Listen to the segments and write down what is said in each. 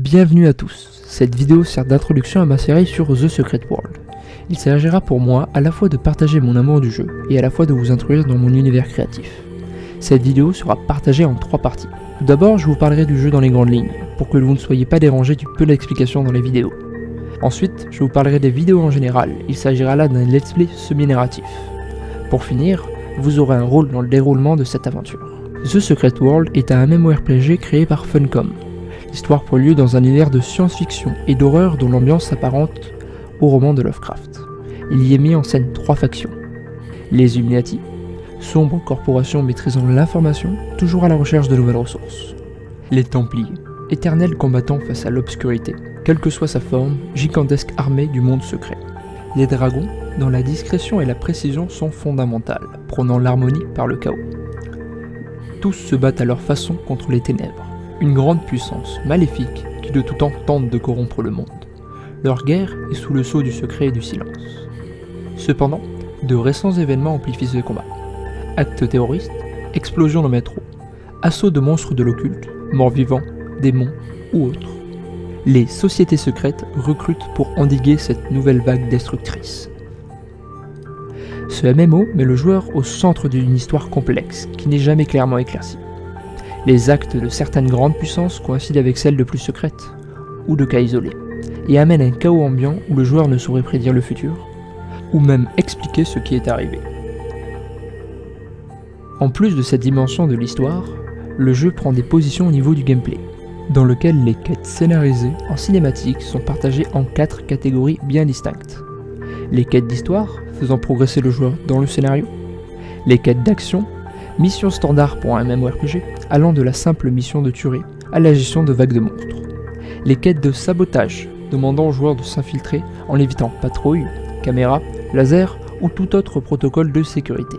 Bienvenue à tous, cette vidéo sert d'introduction à ma série sur The Secret World. Il s'agira pour moi à la fois de partager mon amour du jeu et à la fois de vous introduire dans mon univers créatif. Cette vidéo sera partagée en 3 parties. Tout d'abord, je vous parlerai du jeu dans les grandes lignes, pour que vous ne soyez pas dérangés du peu d'explications dans les vidéos. Ensuite, je vous parlerai des vidéos en général, il s'agira là d'un let's play semi-narratif. Pour finir, vous aurez un rôle dans le déroulement de cette aventure. The Secret World est un MMORPG créé par Funcom. L'histoire prend lieu dans un univers de science-fiction et d'horreur dont l'ambiance s'apparente au roman de Lovecraft. Il y est mis en scène 3 factions. Les Illuminati, sombre corporation maîtrisant l'information, toujours à la recherche de nouvelles ressources. Les Templiers, éternels combattants face à l'obscurité, quelle que soit sa forme, gigantesque armée du monde secret. Les Dragons, dont la discrétion et la précision sont fondamentales, prônant l'harmonie par le chaos. Tous se battent à leur façon contre les ténèbres, une grande puissance maléfique qui de tout temps tente de corrompre le monde. Leur guerre est sous le sceau du secret et du silence. Cependant, de récents événements amplifient ce combat. Actes terroristes, explosions de métro, assauts de monstres de l'occulte, morts-vivants, démons ou autres. Les sociétés secrètes recrutent pour endiguer cette nouvelle vague destructrice. Ce MMO met le joueur au centre d'une histoire complexe qui n'est jamais clairement éclaircie. Les actes de certaines grandes puissances coïncident avec celles de plus secrètes, ou de cas isolés, et amènent un chaos ambiant où le joueur ne saurait prédire le futur, ou même expliquer ce qui est arrivé. En plus de cette dimension de l'histoire, le jeu prend des positions au niveau du gameplay, dans lequel les quêtes scénarisées en cinématique sont partagées en 4 catégories bien distinctes. Les quêtes d'histoire, faisant progresser le joueur dans le scénario. Les quêtes d'action, mission standard pour un MMORPG, allant de la simple mission de tuerie à la gestion de vagues de monstres. Les quêtes de sabotage, demandant au joueur de s'infiltrer en évitant patrouilles, caméras, lasers ou tout autre protocole de sécurité.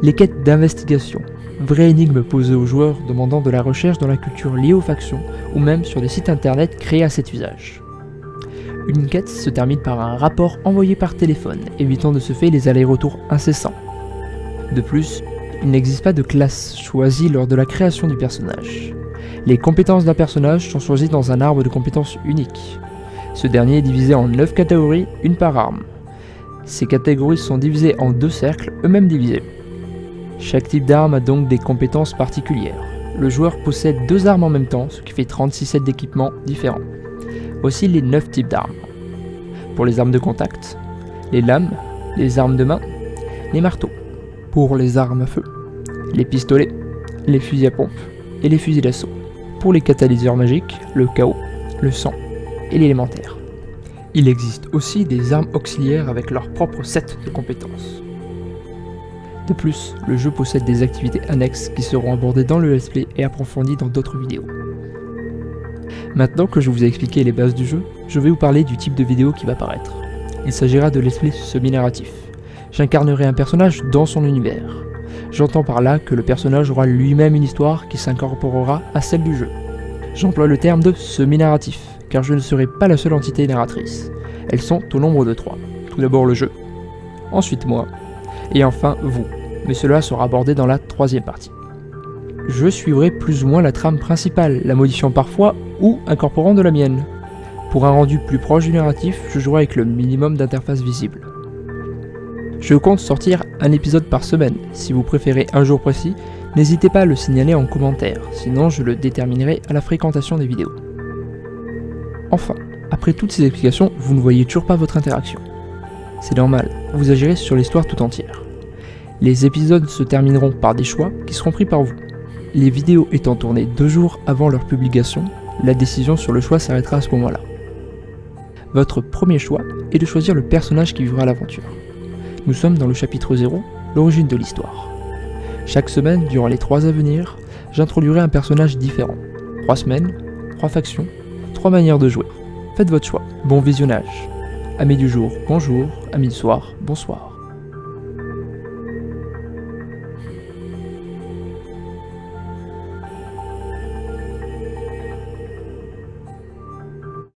Les quêtes d'investigation, vraie énigme posée aux joueurs demandant de la recherche dans la culture liée aux factions ou même sur des sites internet créés à cet usage. Une quête se termine par un rapport envoyé par téléphone, évitant de ce fait les allers-retours incessants. De plus, il n'existe pas de classe choisie lors de la création du personnage. Les compétences d'un personnage sont choisies dans un arbre de compétences unique. Ce dernier est divisé en 9 catégories, une par arme. Ces catégories sont divisées en 2 cercles, eux-mêmes divisés. Chaque type d'arme a donc des compétences particulières. Le joueur possède 2 armes en même temps, ce qui fait 36 sets d'équipements différents. Voici les 9 types d'armes. Pour les armes de contact, les lames, les armes de main, les marteaux. Pour les armes à feu, les pistolets, les fusils à pompe et les fusils d'assaut. Pour les catalyseurs magiques, le chaos, le sang et l'élémentaire. Il existe aussi des armes auxiliaires avec leur propre set de compétences. De plus, le jeu possède des activités annexes qui seront abordées dans le let's play et approfondies dans d'autres vidéos. Maintenant que je vous ai expliqué les bases du jeu, je vais vous parler du type de vidéo qui va apparaître. Il s'agira de let's play semi-narratif. J'incarnerai un personnage dans son univers. J'entends par là que le personnage aura lui-même une histoire qui s'incorporera à celle du jeu. J'emploie le terme de semi-narratif, car je ne serai pas la seule entité narratrice. Elles sont au nombre de 3. Tout d'abord le jeu, ensuite moi, et enfin vous, mais cela sera abordé dans la 3e partie. Je suivrai plus ou moins la trame principale, la modifiant parfois ou incorporant de la mienne. Pour un rendu plus proche du narratif, je jouerai avec le minimum d'interface visible. Je compte sortir un épisode par semaine. Si vous préférez un jour précis, n'hésitez pas à le signaler en commentaire, sinon je le déterminerai à la fréquentation des vidéos. Enfin, après toutes ces explications, vous ne voyez toujours pas votre interaction. C'est normal, vous agirez sur l'histoire tout entière. Les épisodes se termineront par des choix qui seront pris par vous. Les vidéos étant tournées 2 jours avant leur publication, la décision sur le choix s'arrêtera à ce moment-là. Votre premier choix est de choisir le personnage qui vivra l'aventure. Nous sommes dans le chapitre 0, l'origine de l'histoire. Chaque semaine, durant les 3 à venir, j'introduirai un personnage différent. 3 semaines, 3 factions, 3 manières de jouer. Faites votre choix. Bon visionnage. Amis du jour, bonjour. Amis du soir, bonsoir.